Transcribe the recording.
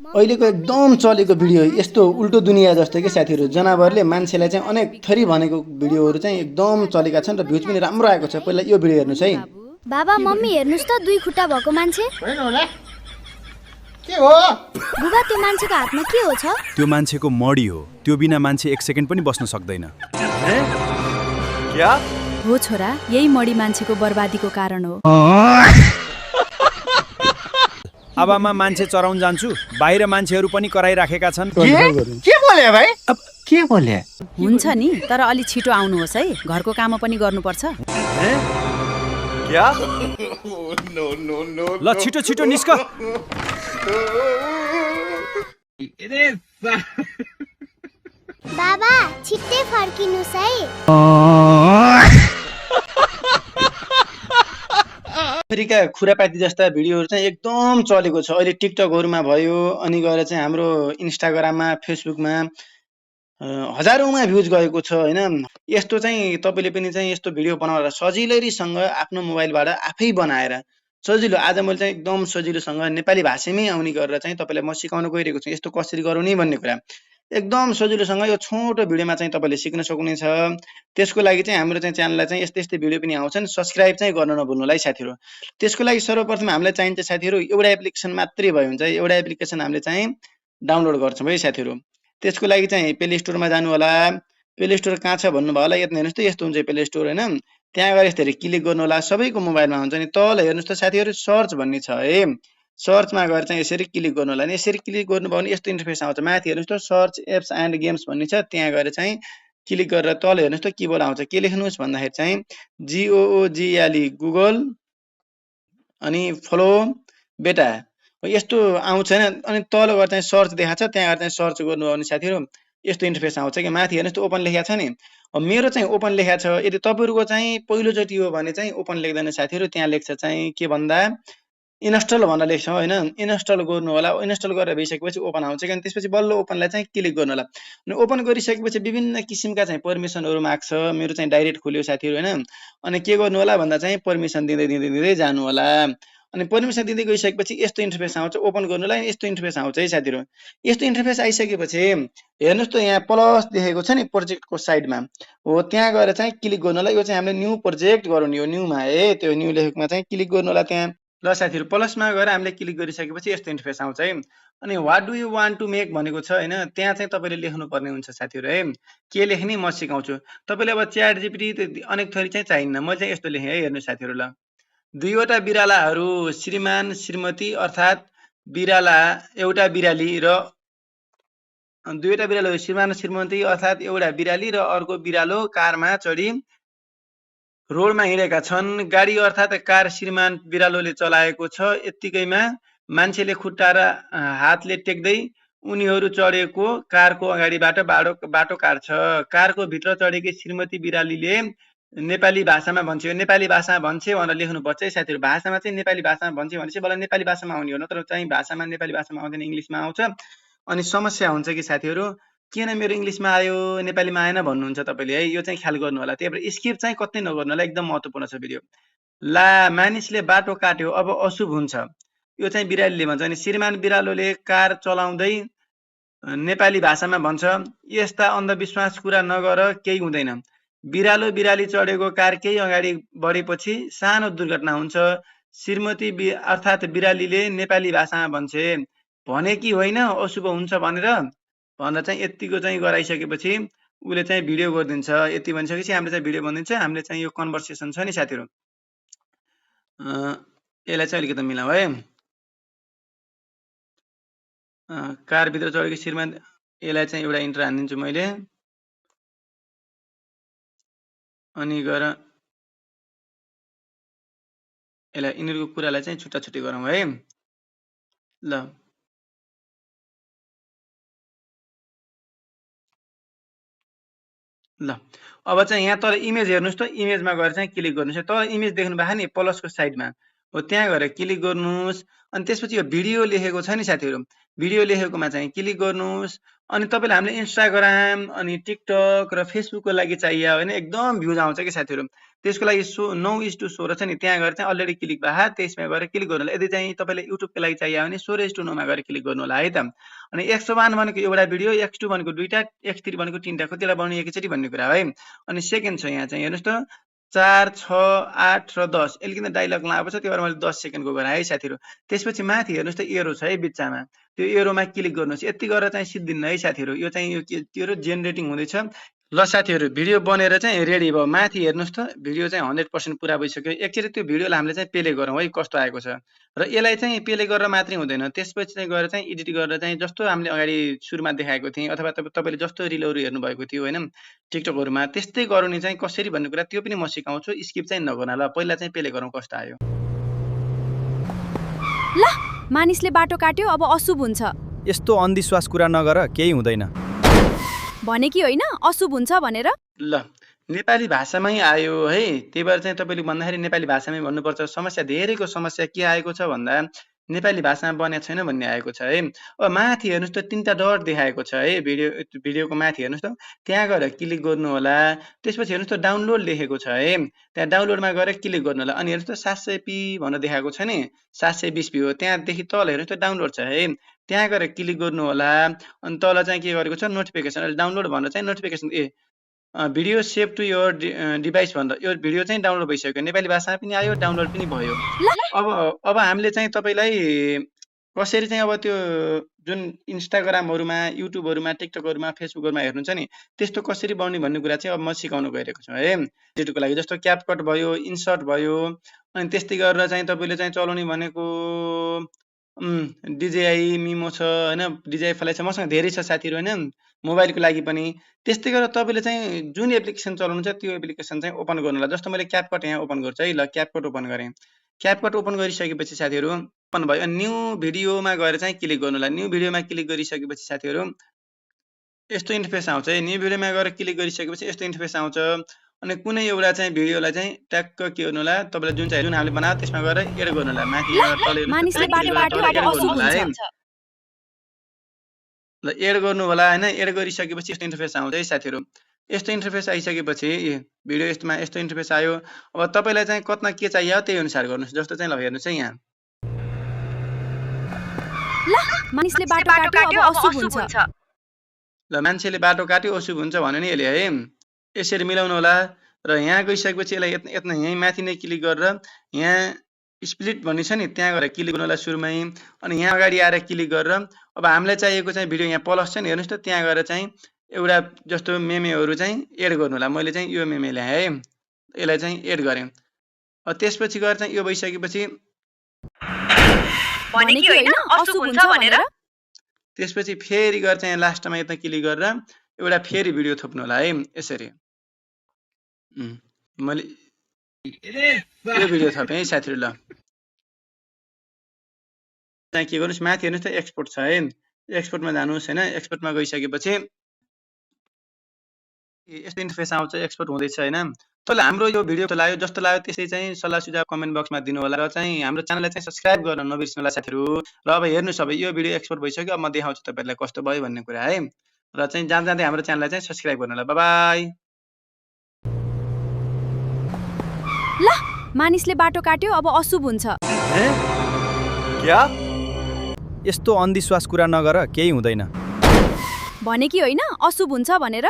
अहिलेको एकदम चलेको भिडियो यस्तो उल्टो दुनियाँ जस्तो के साथीहरू, जनावरले मान्छेलाई चाहिँ अनेक थरी भनेको भिडियोहरू चाहिँ एकदम चलेका छन् र भ्युज पनि राम्रो आएको छ। पहिला यो भिडियो हेर्नुहोस् है। बाबा मम्मी हेर्नुस् त, दुई खुट्टा भएको मान्छे। होइन होला के हो? बुबा त्यो मान्छेको हातमा के हो छ? त्यो मान्छेको मडी हो। त्यो बिना मान्छे एक सेकेन्ड पनि बस्न सक्दैन। क्या हो छोरा, यही मडी मान्छेको बर्बादीको कारण हो। अब म मान्छे चराउन जान्छु। बाहिर मान्छेहरू पनि कराइराखेका छन्। के बोले भाइ? अब के बोले? हुन्छ नि, तर अलि छिटो आउनुहोस् है, घरको काम पनि गर्नुपर्छ। क्या ल छिटो छिटो निस्क। बाबा छिट्टै फर्किनुस् है। अफ्रिका खुरापाती जस्ता भिडियोहरू चाहिँ एकदम चलेको छ अहिले। टिकटकहरूमा भयो, अनि गएर चाहिँ हाम्रो इन्स्टाग्राममा, फेसबुकमा हजारौँमा भ्युज गएको छ होइन। यस्तो चाहिँ तपाईँले पनि चाहिँ यस्तो भिडियो बनाएर सजिलैसँग आफ्नो मोबाइलबाट आफै बनाएर सजिलो, आज मैले चाहिँ एकदम सजिलोसँग नेपाली भाषामै आउने गरेर चाहिँ तपाईँलाई म सिकाउन गइरहेको छु यस्तो कसरी गराउने भन्ने कुरा। एकदम सजिलोसँग यो छोटो भिडियोमा चाहिँ तपाईँले सिक्न सक्नुहुनेछ। त्यसको लागि चाहिँ हाम्रो चाहिँ च्यानललाई चाहिँ यस्तै यस्तै भिडियो पनि आउँछन्, सब्सक्राइब चाहिँ गर्न नभुल्नु होला है साथीहरू। त्यसको लागि सर्वप्रथम हामीलाई चाहिन्छ साथीहरू एउटा एप्लिकेसन मात्रै भयो हुन्छ। एउटा एप्लिकेसन हामीले चाहिँ डाउनलोड गर्छौँ है साथीहरू। त्यसको लागि चाहिँ प्ले स्टोरमा जानु होला। प्ले स्टोर कहाँ छ भन्नुभयो होला, यता हेर्नुहोस् त, यस्तो हुन्छ प्ले स्टोर होइन। त्यहाँ गएर यस्तरी क्लिक गर्नु होला, सबैको मोबाइलमा हुन्छ नि। तल हेर्नुहोस् त साथीहरू, सर्च भन्ने छ है। सर्चमा गएर चाहिँ यसरी क्लिक गर्नु होला। अनि यसरी क्लिक गर्नुभयो भने यस्तो इन्टरफेस आउँछ। माथि हेर्नुहोस् त, सर्च एप्स एन्ड गेम्स भन्ने छ, त्यहाँ गएर चाहिँ क्लिक गरेर तल हेर्नुहोस् त किबोर्ड आउँछ। के लेख्नुहोस् भन्दाखेरि चाहिँ GOOGLE गुगल अनि फलो बेटा यस्तो आउँछ होइन। अनि तल गएर चाहिँ सर्च देखाएको छ, त्यहाँ गएर चाहिँ सर्च गर्नुभयो भने साथीहरू यस्तो इन्टरफेस आउँछ कि माथि हेर्नुहोस् त ओपन लेखेको छ नि। मेरो चाहिँ ओपन लेखेको छ। यदि तपाईँहरूको चाहिँ पहिलोचोटि हो भने चाहिँ ओपन लेख्दैन साथीहरू, त्यहाँ लेख्छ चाहिँ के भन्दा इन्स्टल भनेर लेख्छ होइन। इन्स्टल गर्नु होला। इन्स्टल गरेर भइसकेपछि ओपन आउँछ कि, अनि त्यसपछि बल्ल ओपनलाई चाहिँ क्लिक गर्नु होला। अनि ओपन गरिसकेपछि विभिन्न किसिमका चाहिँ पर्मिसनहरू माग्छ। मेरो चाहिँ डाइरेक्ट खुल्यो साथीहरू होइन। अनि के गर्नु होला भन्दा चाहिँ पर्मिसन दिँदै दिँदै दिँदै जानु होला। अनि पर्मिसन दिँदै गइसकेपछि यस्तो इन्टरफेस आउँछ। ओपन गर्नुलाई यस्तो इन्टरफेस आउँछ है साथीहरू। यस्तो इन्टरफेस आइसकेपछि हेर्नुहोस् त, यहाँ प्लस देखेको छ नि प्रोजेक्टको साइडमा, हो त्यहाँ गएर चाहिँ क्लिक गर्नु होला। यो चाहिँ हामीले न्यू प्रोजेक्ट गराउने हो, न्यूमा है, त्यो न्यू लेखेकोमा चाहिँ क्लिक गर्नु होला त्यहाँ। ल साथीहरू, प्लसमा गएर हामीले क्लिक गरिसकेपछि यस्तो इन्टरफेस आउँछ है। अनि what do you want to make भनेको छ होइन, त्यहाँ चाहिँ तपाईँले लेख्नुपर्ने हुन्छ साथीहरू है। के लेख्ने म सिकाउँछु तपाईँले। अब च्याट जिपिटी अनेक थरी चाहिँ चाहिन्न, मैले चाहिँ यस्तो लेखेँ है, हेर्नु साथीहरू। ल, दुईवटा बिरालाहरू श्रीमान श्रीमती अर्थात् बिराला एउटा बिराली र दुईवटा बिरालो श्रीमान श्रीमती अर्थात् एउटा बिराली र अर्को बिरालो कारमा चढी रोडमा हिँडेका छन्। गाडी अर्थात् कार श्रीमान बिरालोले चलाएको छ। यत्तिकैमा मान्छेले खुट्टा र हातले टेक्दै उनीहरू चढेको कारको अगाडिबाट बाटो काट्छ। कारको भित्र चढेकी श्रीमती बिरालीले नेपाली भाषामा भन्छे। नेपाली भाषामा भन्छे भनेर लेख्नुपर्छ है साथीहरू। भाषामा चाहिँ नेपाली भाषामा भन्छे भनेपछि बल्ल नेपाली भाषामा आउने हो, नत्र चाहिँ भाषामा नेपाली भाषामा आउँदैन, इङ्ग्लिसमा आउँछ। अनि समस्या हुन्छ कि साथीहरू, किन मेरो इङ्ग्लिसमा आयो नेपालीमा आएन भन्नुहुन्छ तपाईँले है। यो चाहिँ ख्याल गर्नु होला। त्यही भएर स्किप चाहिँ कतै नगर्नु होला, एकदम महत्त्वपूर्ण छ भिडियो। ला, मानिसले बाटो काट्यो, अब अशुभ हुन्छ, यो चाहिँ बिरालीले भन्छ। अनि श्रीमान बिरालोले कार चलाउँदै नेपाली भाषामा भन्छ, यस्ता अन्धविश्वास कुरा नगर, केही हुँदैन। बिरालो बिराली चढेको कार केही अगाडि बढेपछि सानो दुर्घटना हुन्छ। श्रीमती अर्थात् बिरालीले नेपाली भाषामा भन्छे भने कि होइन अशुभ हुन्छ भनेर चाहिँ यतिको चाहिँ गराइसकेपछि उसले चाहिँ भिडियो गरिदिन्छ। यति भनिसकेपछि हामीले चाहिँ भिडियो बनिदिन्छ। हामीले चाहिँ यो कन्भर्सेसन छ नि साथीहरू, यसलाई चाहिँ अलिकति मिलाऊ है। कारभित्र चढेको श्रीमान, यसलाई चाहिँ एउटा इन्टर हानिदिन्छु मैले। अनि गएर यसलाई यिनीहरूको कुरालाई चाहिँ छुट्टा छुट्टी गरौँ है। ल, ल अब चाहिँ यहाँ तल इमेज हेर्नुहोस् त, इमेजमा गएर चाहिँ क्लिक गर्नुहोस्। तल इमेज देख्नु भएको नि प्लसको साइडमा, हो त्यहाँ गएर क्लिक गर्नुहोस् अनि त्यसपछि यो भिडियो लेखेको छ नि साथीहरू भिडियो लेखेकोमा चाहिँ क्लिक गर्नुहोस् अनि तपाईँले हामीले इन्स्टाग्राम अनि टिकटक र फेसबुकको लागि चाहियो होइन एकदम भ्युज आउँछ कि साथीहरू त्यसको लागि 9:16 छ नि त्यहाँ गएर चाहिँ अलरेडी क्लिक भए त्यसमा गएर क्लिक गर्नु होला यदि चाहिँ तपाईँले युट्युबको लागि चाहियो भने 16:9 मा गएर क्लिक गर्नु होला है त अनि X1 भनेको एउटा भिडियो X2 भनेको दुईटा X3 भनेको तीनटा कतिलाई बनाउने एकैचोटि भन्ने कुरा है अनि सेकेन्ड छ यहाँ चाहिँ हेर्नुहोस् त 4, 6, 8 र 10 एलिकन डायलग लगाएको छ त्यो भएर मैले 10 सेकेन्डको गरेँ है साथीहरू त्यसपछि माथि हेर्नुहोस् त एरो छ है बिचमा त्यो एरोमा क्लिक गर्नुहोस् यति गरेर चाहिँ सिद्धिन्न है साथीहरू यो चाहिँ यो के त्यो जेनेरेटिङ हुँदैछ ल साथीहरू भिडियो बनेर चाहिँ रेडी भयो माथि हेर्नुहोस् त भिडियो चाहिँ 100% पुरा भइसक्यो एकचोटि त्यो भिडियोलाई हामीले चाहिँ प्ले गरौँ है कस्तो आएको छ र यसलाई चाहिँ प्ले गरेर मात्रै हुँदैन त्यसपछि चाहिँ गएर चाहिँ एडिट गरेर चाहिँ जस्तो हामीले अगाडि सुरुमा देखाएको थियौँ अथवा तपाईँले जस्तो रिलहरू हेर्नुभएको थियो होइन टिकटकहरूमा त्यस्तै गराउने चाहिँ कसरी भन्ने कुरा त्यो पनि म सिकाउँछु स्किप चाहिँ नगर्नु ल पहिला चाहिँ प्ले गरौँ कस्तो आयो ल मानिसले बाटो काट्यो अब अशुभ हुन्छ यस्तो अन्धविश्वास कुरा नगर केही हुँदैन भने कि होइन अशुभ हुन्छ भनेर ल नेपाली भाषामै आयो है त्यही भएर चाहिँ तपाईँले भन्दाखेरि नेपाली भाषामै भन्नुपर्छ समस्या धेरैको समस्या के आएको छ भन्दा नेपाली भाषामा बनेको छैन भन्ने आएको छ है अब माथि हेर्नुहोस् त तीनटा डट देखाएको छ है भिडियोको माथि हेर्नुहोस् त त्यहाँ गएर क्लिक गर्नु होला त्यसपछि हेर्नुहोस् त डाउनलोड लेखेको छ है त्यहाँ डाउनलोडमा गएर क्लिक गर्नु होला अनि हेर्नुहोस् त 700p भनेर देखाएको छ नि 720p हो त्यहाँदेखि तल हेर्नुहोस् त डाउनलोड छ है त्यहाँ गएर क्लिक गर्नु होला अनि तल चाहिँ के गरेको छ नोटिफिकेसन डाउनलोड भनेर चाहिँ notification video save to your device भनेर यो भिडियो चाहिँ डाउनलोड भइसक्यो नेपाली भाषामा पनि आयो डाउनलोड पनि भयो अब हामीले चाहिँ तपाईँलाई कसरी चाहिँ अब त्यो जुन इन्स्टाग्रामहरूमा युट्युबहरूमा टिकटकहरूमा फेसबुकहरूमा हेर्नुहुन्छ नि त्यस्तो कसरी बनाउने भन्ने कुरा चाहिँ अब म सिकाउनु गइरहेको छु है एडिटको लागि जस्तो क्यापकट भयो इन्सर्ट भयो अनि त्यस्तै गरेर चाहिँ तपाईँले चाहिँ चलाउने भनेको DJI मिमो छ होइन DJI फ्लाइ छ मसँग धेरै छ साथीहरू होइन मोबाइलको लागि पनि त्यस्तै गरेर तपाईँले चाहिँ जुन एप्लिकेसन चलाउनुहुन्छ त्यो एप्लिकेसन चाहिँ ओपन गर्नु होला जस्तो मैले क्यापकट यहाँ ओपन गर्छु है ल क्यापकट ओपन गरेँ क्यापकट ओपन गरिसकेपछि साथीहरू ओपन भयो अनि न्यू भिडियोमा गएर चाहिँ क्लिक गर्नु होला न्यू भिडियोमा क्लिक गरिसकेपछि साथीहरू यस्तो इन्टरफेस आउँछ है न्यू भिडियोमा गएर क्लिक गरिसकेपछि यस्तो इन्टरफेस आउँछ अनि कुनै एउटा चाहिँ भिडियोलाई चाहिँ ट्याक्क के गर्नु होला तपाईँले जुन चाहिँ जुन हामीले बनाएको त्यसमा गएर एड गर्नु होला माथि मानिसले बाटो काट्यो अब अशुभ हुन्छ ल एड गर्नु होला होइन एड गरिसकेपछि यस्तो इन्टरफेस आउँछ है साथीहरू यस्तो इन्टरफेस आइसकेपछि भिडियो यस्तोमा यस्तो इन्टरफेस आयो अब तपाईँलाई चाहिँ कतना के चाहियो त्यही अनुसार गर्नुहोस् जस्तो चाहिँ ल हेर्नुहोस् है यहाँ ल मानिसले बाटो काट्यो अब अशुभ हुन्छ ल मान्छेले बाटो काट्यो अशुभ हुन्छ भन्यो नि यसले है यसरी मिलाउनु होला र यहाँ गइसकेपछि यसलाई यत्न यहीँ माथि नै क्लिक गरेर यहाँ स्प्लिट भन्ने छ नि त्यहाँ गएर क्लिक गर्नु होला सुरुमै अनि यहाँ अगाडि आएर क्लिक गरेर अब हामीलाई चाहिएको चाहिँ भिडियो यहाँ प्लस छ नि हेर्नुहोस् त त्यहाँ गएर चाहिँ एउटा जस्तो मेमेहरू चाहिँ एड गर्नु होला मैले चाहिँ यो मेमे ल्याएँ है यसलाई चाहिँ एड गरेँ त्यसपछि गएर चाहिँ यो भइसकेपछि त्यसपछि फेरि गएर चाहिँ लास्टमा यता क्लिक गरेर एउटा फेरि भिडियो थप्नु होला है यसरी मैले यो भिडियो थपेँ है साथीहरू ल चाहिँ के गर्नुहोस् माथि हेर्नुहोस् त एक्सपोर्ट छ है एक्सपोर्टमा जानुहोस् होइन एक्सपोर्टमा गइसकेपछि यस्तो इन्टरफेस आउँछ एक्सपोर्ट हुँदैछ होइन तपाईँले हाम्रो यो भिडियो लाग्यो जस्तो लाग्यो त्यसै चाहिँ सल्लाह सुझाव कमेन्ट बक्समा दिनु होला र चाहिँ हाम्रो च्यानललाई चाहिँ सब्स्क्राइब गर्न नबिर्सनु होला साथीहरू र अब हेर्नुहोस् अब यो भिडियो एक्सपोर्ट भइसक्यो अब म देखाउँछु तपाईँहरूलाई कस्तो भयो भन्ने कुरा है र चाहिँ जाँदै हाम्रो च्यानललाई चाहिँ सब्स्क्राइब गर्नु होला बाई ल मानिसले बाटो काट्यो अब अशुभ हुन्छ क्या यस्तो अन्धविश्वास कुरा नगर केही हुँदैन भने कि होइन अशुभ हुन्छ भनेर